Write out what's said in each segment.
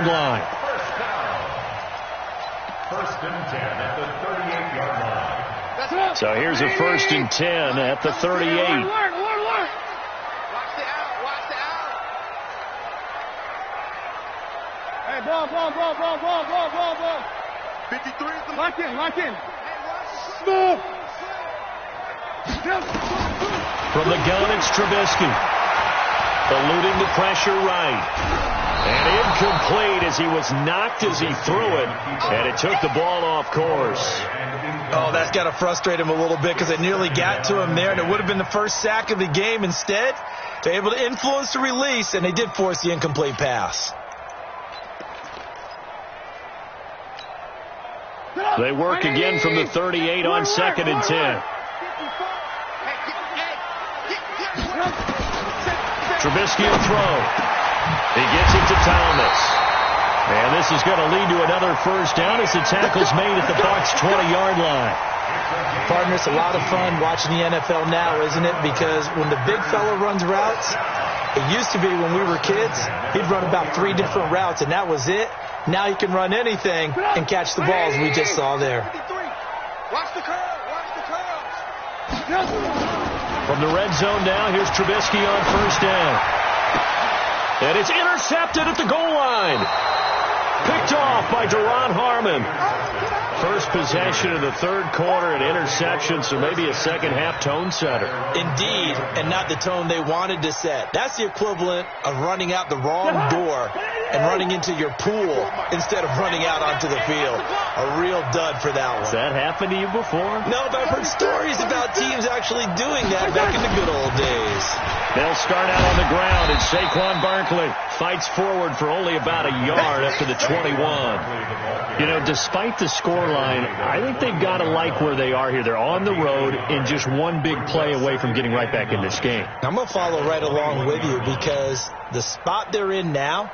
20-yard line. First and 10 at the 38-yard line. So here's a 1st and 10 at the 38. Watch the out. Hey, ball. 53. Lock in. Move. From the gun, it's Trubisky. Eluding the pressure right. And incomplete as he was knocked as he threw it. And it took the ball off course. Oh, that's got to frustrate him a little bit because it nearly got to him there. And it would have been the first sack of the game. Instead, they're able to influence the release, and they did force the incomplete pass. They work again from the 38 on 2nd and 10. Trubisky will throw. He gets it to Thomas. And this is going to lead to another first down as the tackle's made at the Bucs' 20-yard line. Partner, it's a lot of fun watching the NFL now, isn't it? Because when the big fella runs routes, it used to be when we were kids, he'd run about 3 different routes, and that was it. Now he can run anything and catch the balls we just saw there. Watch the curve. From the red zone now, here's Trubisky on first down. And it's intercepted at the goal line. Picked off by Duron Harmon. First possession of the third quarter, an interception, so maybe a second-half tone setter. Indeed, and not the tone they wanted to set. That's the equivalent of running out the wrong door and running into your pool instead of running out onto the field. A real dud for that one. Has that happened to you before? No, but I've heard stories about teams actually doing that back in the good old days. They'll start out on the ground, and Saquon Barkley fights forward for only about a yard up to the 21. You know, despite the scoreline, I think they've got to like where they are here. They're on the road and just one big play away from getting right back in this game. I'm going to follow right along with you because the spot they're in now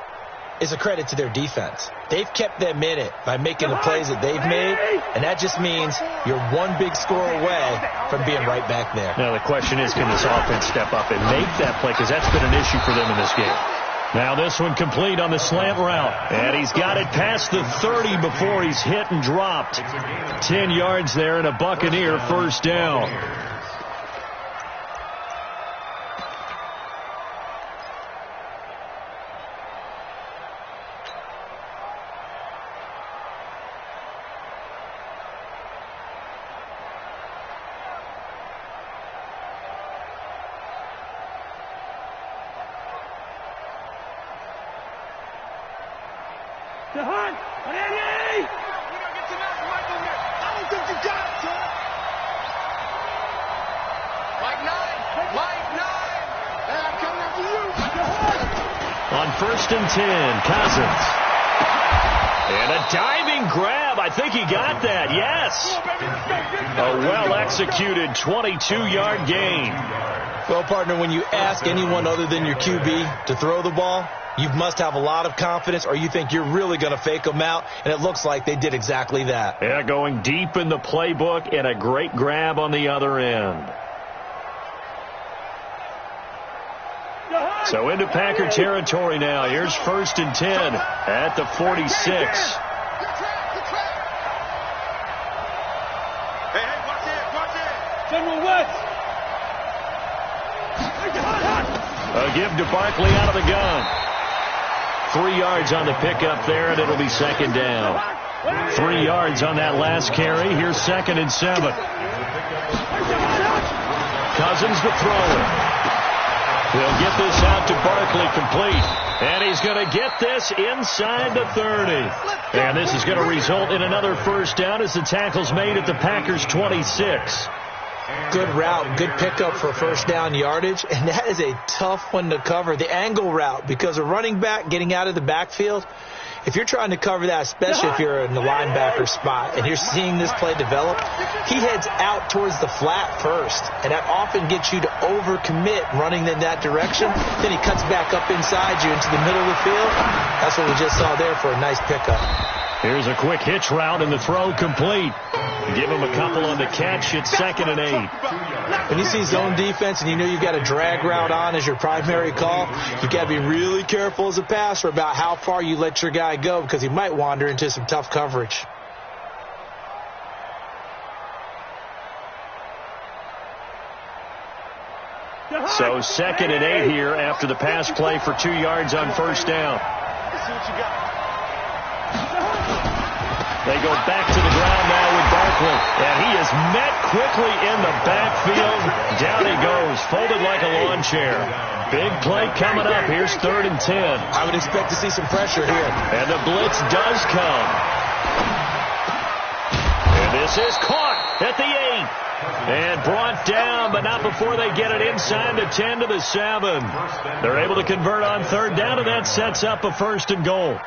is a credit to their defense. They've kept them in it by making the plays that they've made, and that just means you're one big score away from being right back there. Now the question is, can this offense step up and make that play? Because that's been an issue for them in this game. Now this one complete on the slant route. And he's got it past the 30 before he's hit and dropped. 10 yards there and a Buccaneer first down. On 1st and 10, Cousins. And a diving grab. I think he got that. Yes. A well-executed 22-yard gain. Well, partner, when you ask anyone other than your QB to throw the ball, you must have a lot of confidence or you think you're really going to fake them out, and it looks like they did exactly that. Yeah, going deep in the playbook and a great grab on the other end. So into Packer territory now. Here's 1st and 10 at the 46. Hey, watch it. General West. A give to Barkley out of the gun. 3 yards on the pickup there, and it'll be 2nd down. 3 yards on that last carry. Here's 2nd and 7. Cousins to throw it. He'll get this out to Barkley complete. And he's going to get this inside the 30. And this is going to result in another first down as the tackle's made at the Packers' 26. Good route, good pickup for first down yardage, and that is a tough one to cover. The angle route, because a running back getting out of the backfield, if you're trying to cover that, especially if you're in the linebacker spot and you're seeing this play develop, he heads out towards the flat first, and that often gets you to overcommit running in that direction. Then he cuts back up inside you into the middle of the field. That's what we just saw there for a nice pickup. Here's a quick hitch route, and the throw complete. Give him a couple on the catch. It's 2nd and 8. When you see zone defense and you know you've got a drag route on as your primary call, you've got to be really careful as a passer about how far you let your guy go because he might wander into some tough coverage. So 2nd and 8 here after the pass play for 2 yards on first down. They go back to the ground now with Barkley. And he is met quickly in the backfield. Down he goes, folded like a lawn chair. Big play coming up. Here's 3rd and 10. I would expect to see some pressure here. And the blitz does come. And this is caught at the 8. And brought down, but not before they get it inside the 10 to the 7. They're able to convert on 3rd down, and that sets up a 1st and goal.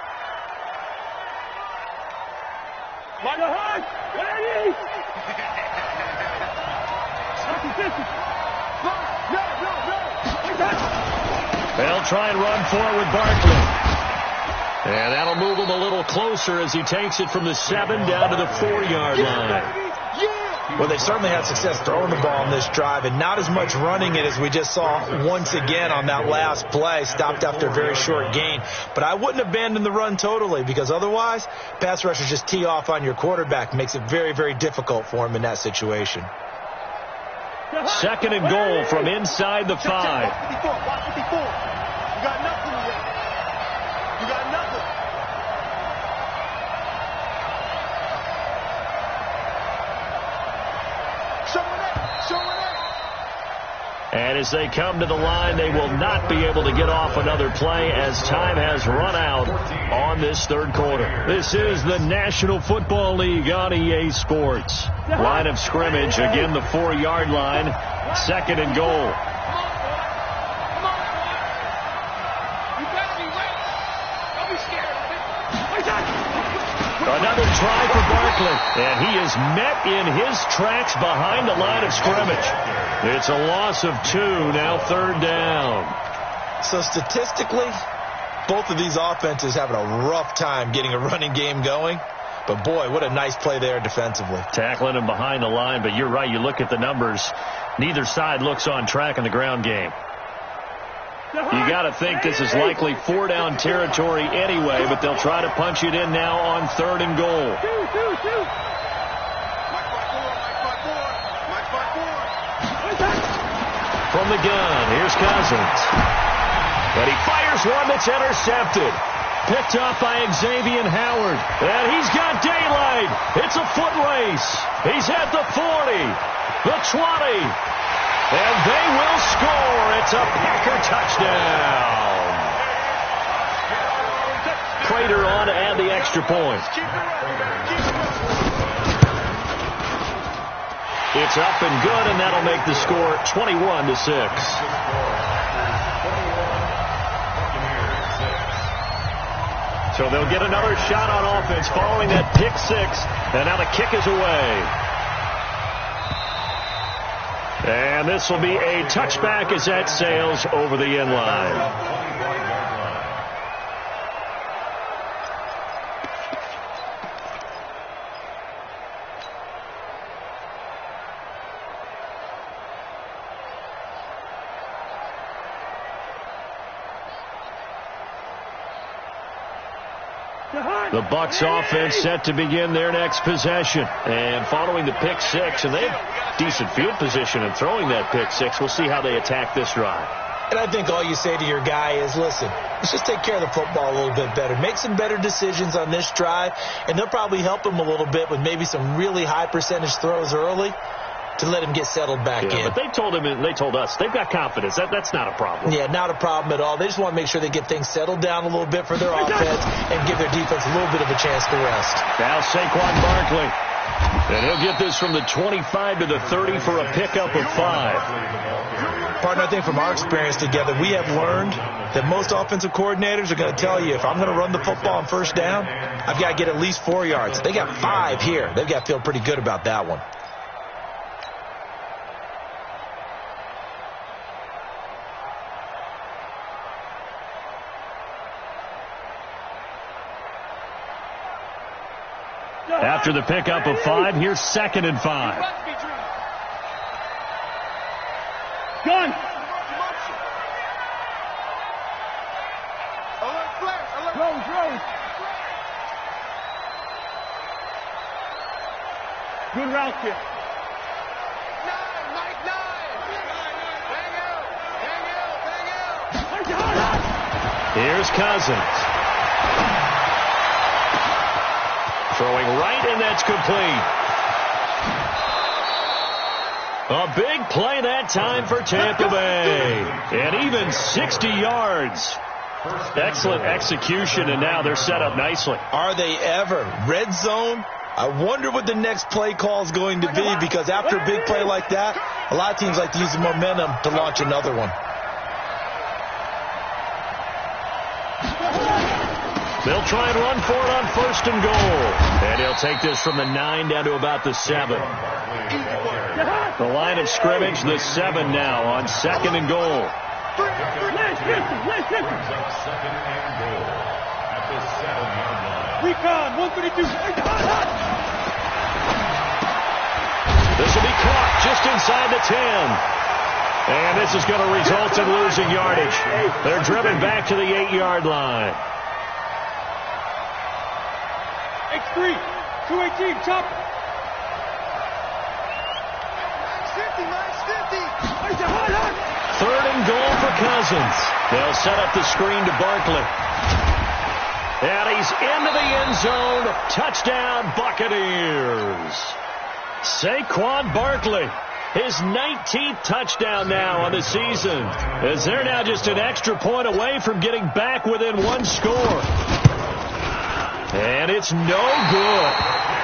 They'll try and run forward Barkley. And that'll move him a little closer as he takes it from the 7 down to the 4-yard line. Well, they certainly had success throwing the ball in this drive and not as much running it as we just saw once again on that last play, stopped after a very short gain. But I wouldn't abandon the run totally because otherwise pass rushers just tee off on your quarterback. Makes it very, very difficult for him in that situation. 2nd and goal from inside the 5. You got nothing yet. You got nothing. And as they come to the line, they will not be able to get off another play as time has run out on this 3rd quarter. This is the National Football League on EA Sports. Line of scrimmage, again the 4-yard line, 2nd and goal. Another try for Barkley, and he is met in his tracks behind the line of scrimmage. It's a loss of 2, now 3rd down. So statistically, both of these offenses having a rough time getting a running game going. But, boy, what a nice play there defensively. Tackling him behind the line, but you're right. You look at the numbers. Neither side looks on track in the ground game. You got to think this is likely 4-down territory anyway, but they'll try to punch it in now on 3rd and goal. From the gun, here's Cousins. But he fires one that's intercepted. Picked up by Xavier Howard. And he's got daylight. It's a foot race. He's at the 40, the 20. And they will score. It's a Packer touchdown. Prater on to add the extra point. It's up and good, and that'll make the score 21-6. So they'll get another shot on offense following that pick 6, and now the kick is away. And this will be a touchback as that sails over the end line. The Bucs offense set to begin their next possession. And following the pick 6, and they have decent field position in throwing that pick 6. We'll see how they attack this drive. And I think all you say to your guy is, listen, let's just take care of the football a little bit better. Make some better decisions on this drive, and they'll probably help him a little bit with maybe some really high percentage throws early to let him get settled back in. But they told him, and they told us, they've got confidence. That's not a problem. Yeah, not a problem at all. They just want to make sure they get things settled down a little bit for their offense and give their defense a little bit of a chance to rest. Now Saquon Barkley. And he'll get this from the 25 to the 30 for a pickup of 5. Partner, I think from our experience together, we have learned that most offensive coordinators are going to tell you, if I'm going to run the football on first down, I've got to get at least 4 yards. They got 5 here. They've got to feel pretty good about that one. After the pickup of 5, here's 2nd and 5. Gun. Alert flash. Alert. Rose. Good route kick. 9. Mike 9. Hang out. Here's Cousins. Throwing right, and that's complete. A big play that time for Tampa Bay. And even 60 yards. Excellent execution, and now they're set up nicely. Are they ever? Red zone? I wonder what the next play call is going to be, because after a big play like that, a lot of teams like to use the momentum to launch another one. They'll try and run for it on 1st and goal. And he'll take this from the 9 down to about the 7. The line of scrimmage, the 7 now on 2nd and goal. Recon, 132. This will be caught just inside the 10. And this is going to result in losing yardage. They're driven back to the 8-yard line. X3, 218, chop. 50. 3rd and goal for Cousins. They'll set up the screen to Barkley. And he's into the end zone. Touchdown, Buccaneers. Saquon Barkley, his 19th touchdown now on the season, as they're now just an extra point away from getting back within 1 score. And it's no good.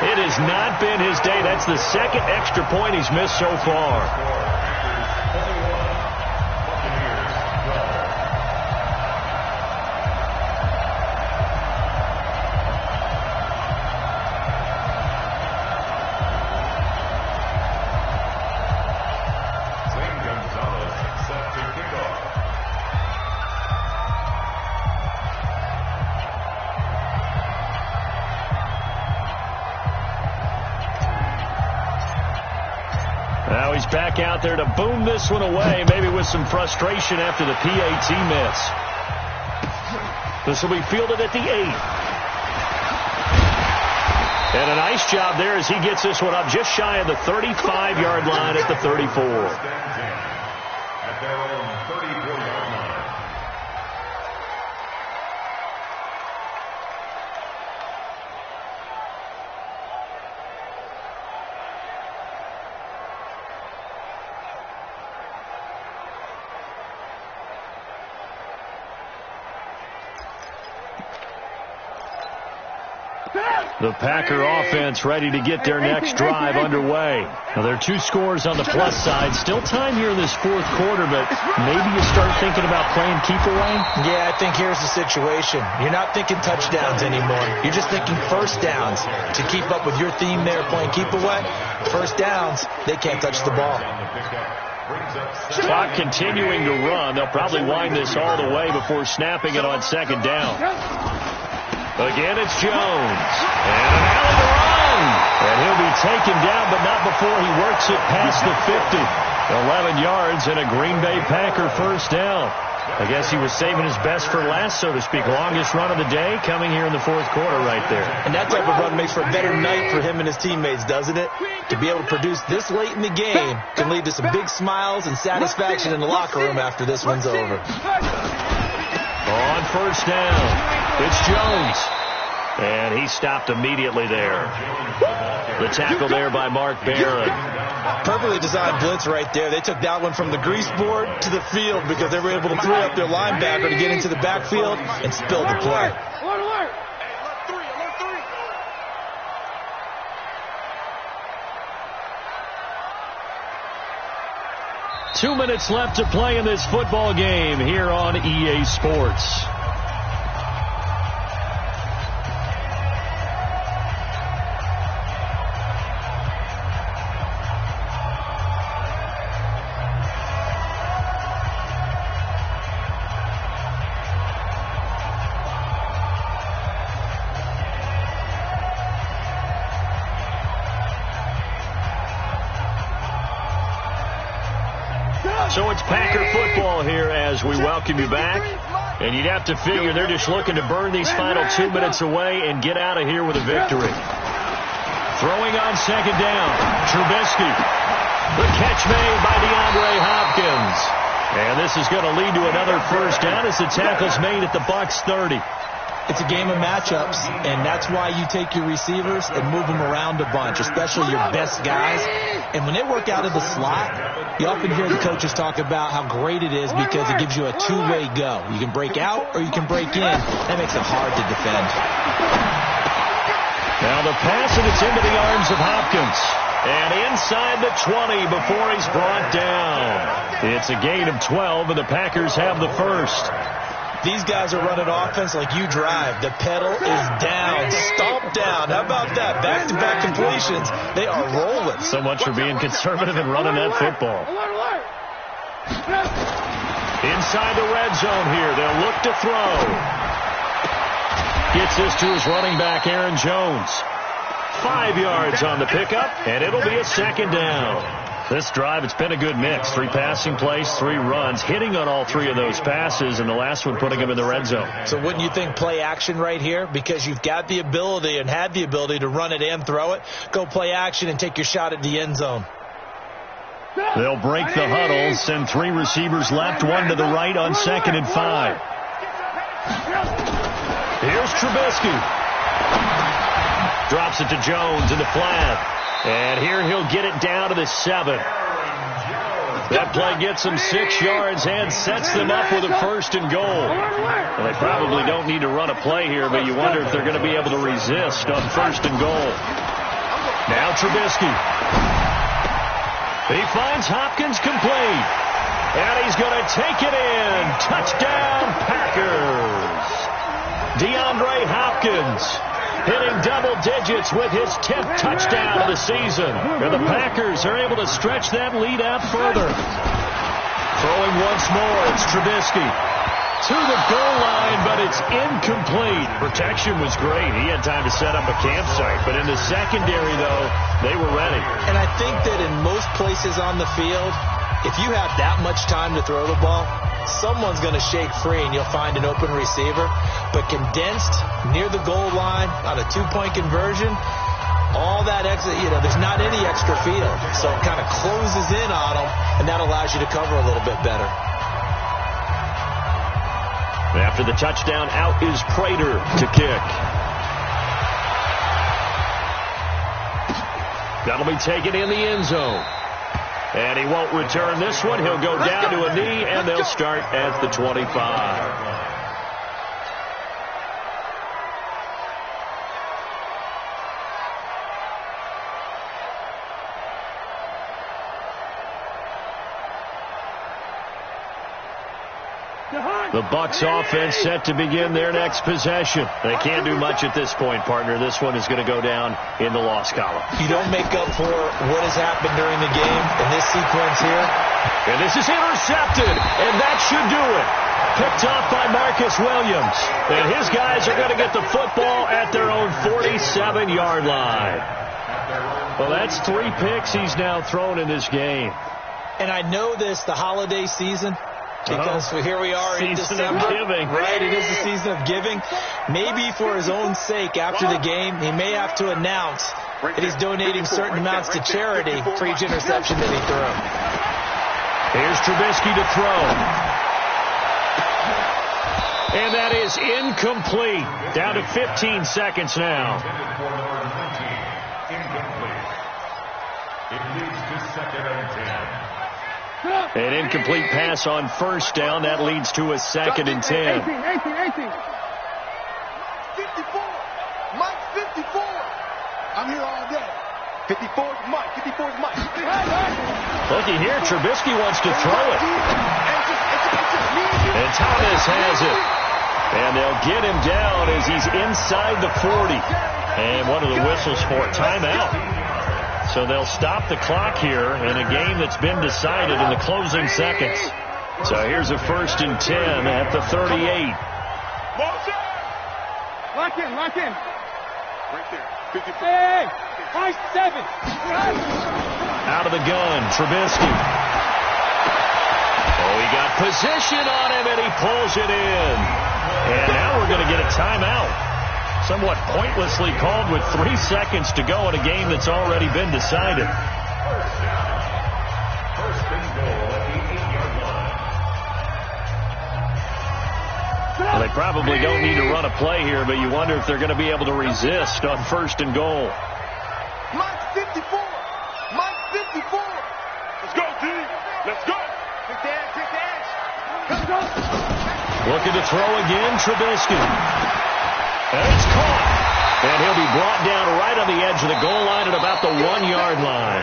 It has not been his day. That's the 2nd extra point he's missed so far. Now he's back out there to boom this one away, maybe with some frustration after the PAT miss. This will be fielded at the 8. And a nice job there as he gets this one up just shy of the 35-yard line at the 34. At their own 34-yard line. The Packer offense ready to get their next drive underway. Now, there are 2 scores on the plus side. Still time here in this 4th quarter, but maybe you start thinking about playing keep away? Yeah, I think here's the situation. You're not thinking touchdowns anymore. You're just thinking first downs. To keep up with your theme there, playing keep away, first downs, they can't touch the ball. Clock continuing to run. They'll probably wind this all the way before snapping it on 2nd down. Again, it's Jones. And an alley to run. And he'll be taken down, but not before he works it past the 50. 11 yards and a Green Bay Packer first down. I guess he was saving his best for last, so to speak. Longest run of the day coming here in the 4th quarter right there. And that type of run makes for a better night for him and his teammates, doesn't it? To be able to produce this late in the game can lead to some big smiles and satisfaction in the locker room after this one's over. On first down, it's Jones. And he stopped immediately there. The tackle there by Mark Barron. Perfectly designed blitz right there. They took that one from the grease board to the field because they were able to throw up their linebacker to get into the backfield and spill the play. Alert. 2 minutes left to play in this football game here on EA Sports. So it's Packer football here as we welcome you back. And you'd have to figure they're just looking to burn these final 2 minutes away and get out of here with a victory. Throwing on second down, Trubisky. The catch made by DeAndre Hopkins. And this is going to lead to another first down as the tackle's made at the Bucs 30. It's a game of matchups, and that's why you take your receivers and move them around a bunch, especially your best guys. And when they work out of the slot, you often hear the coaches talk about how great it is because it gives you a two-way go. You can break out or you can break in. That makes it hard to defend. Now the pass, and it's into the arms of Hopkins. And inside the 20 before he's brought down. It's a gain of 12, and the Packers have the first. These guys are running offense like you drive. The pedal is down, stomp down. How about that? Back-to-back completions. They are rolling. So much for being conservative and running that football. Inside the red zone here. They'll look to throw. Gets this to his running back, Aaron Jones. 5 yards on the pickup, and it'll be a second down. This drive, it's been a good mix. 3 passing plays, 3 runs, hitting on all 3 of those passes, and the last one putting them in the red zone. So wouldn't you think play action right here? Because you've got the ability and had the ability to run it and throw it. Go play action and take your shot at the end zone. They'll break the huddle, send 3 receivers left, 1 to the right on 2nd and 5. Here's Trubisky. Drops it to Jones in the flat. And here he'll get it down to the 7. That play gets him 6 yards and sets them up with a first and goal. Well, they probably don't need to run a play here, but you wonder if they're going to be able to resist on first and goal. Now Trubisky. He finds Hopkins complete. And he's going to take it in. Touchdown, Packers. DeAndre Hopkins hitting double digits with his 10th touchdown of the season. And the Packers are able to stretch that lead out further. Throwing once more, it's Trubisky. To the goal line, but it's incomplete. Protection was great. He had time to set up a campsite. But in the secondary, though, they were ready. And I think that in most places on the field, if you have that much time to throw the ball, someone's going to shake free and you'll find an open receiver. But condensed near the goal line on a 2-point conversion, all that extra, there's not any extra field. So it kind of closes in on them, and that allows you to cover a little bit better. After the touchdown, out is Prater to kick. That'll be taken in the end zone. And he won't return this one. He'll go down to a knee, and they'll start at the 25. The Bucs offense set to begin their next possession. They can't do much at this point, partner. This one is going to go down in the loss column. You don't make up for what has happened during the game in this sequence here. And this is intercepted, and that should do it. Picked off by Marcus Williams. And his guys are going to get the football at their own 47-yard line. Well, that's 3 picks he's now thrown in this game. And I know this, the holiday season, because here we are in December. Season of giving. Right, it is the season of giving. Maybe for his own sake, after the game, he may have to announce that he's donating certain amounts to charity for each interception that he threw. Here's Trubisky to throw. And that is incomplete. Down to 15 seconds now. It leads to 2nd and 10. An incomplete pass on first down. That leads to a 2nd and 10. 18. 54. Mike 54. I'm here all day. 54 is Mike. 54 is Mike. Looky here. Trubisky wants to throw it. And Thomas has it. And they'll get him down as he's inside the 40. And what are the whistles for? Timeout. So they'll stop the clock here in a game that's been decided in the closing seconds. So here's a 1st and 10 at the 38. Lock in. Right there. 54. Hey, 5-7. Out of the gun, Trubisky. Oh, he got position on him, and he pulls it in. And now we're going to get a timeout. Somewhat pointlessly called with 3 seconds to go in a game that's already been decided. First and goal at the 8-yard line. Well, they probably don't need to run a play here, but you wonder if they're going to be able to resist on first and goal. Mike 54. Mike 54. Let's go, G. Let's go. Take the edge. Take the edge. Let's go. Looking to throw again, Trubisky. And it's caught. And he'll be brought down right on the edge of the goal line at about the 1-yard line.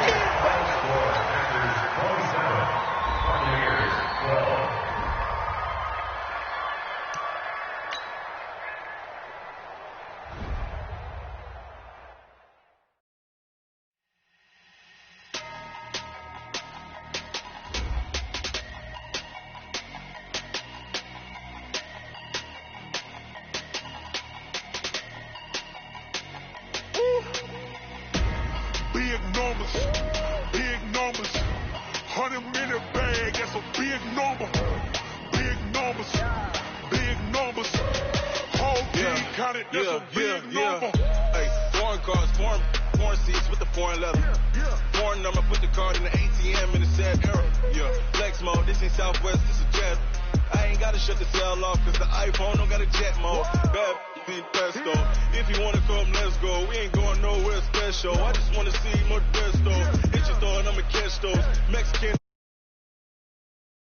Big numbers, 100-minute bag, that's a big number. Big numbers, whole team counted, that's a big number. Hey, foreign cars, foreign seats with the foreign leather. Foreign number, put the card in the ATM in the sad era. Yeah, flex mode, this ain't Southwest, this is Jet. I ain't gotta shut the cell off, cause the iPhone don't got a jet mode. Bad be pesto. If you wanna come, let's go. We ain't going nowhere special. I just wanna see more Modesto. Hit your throw and I'ma catch those Mexican.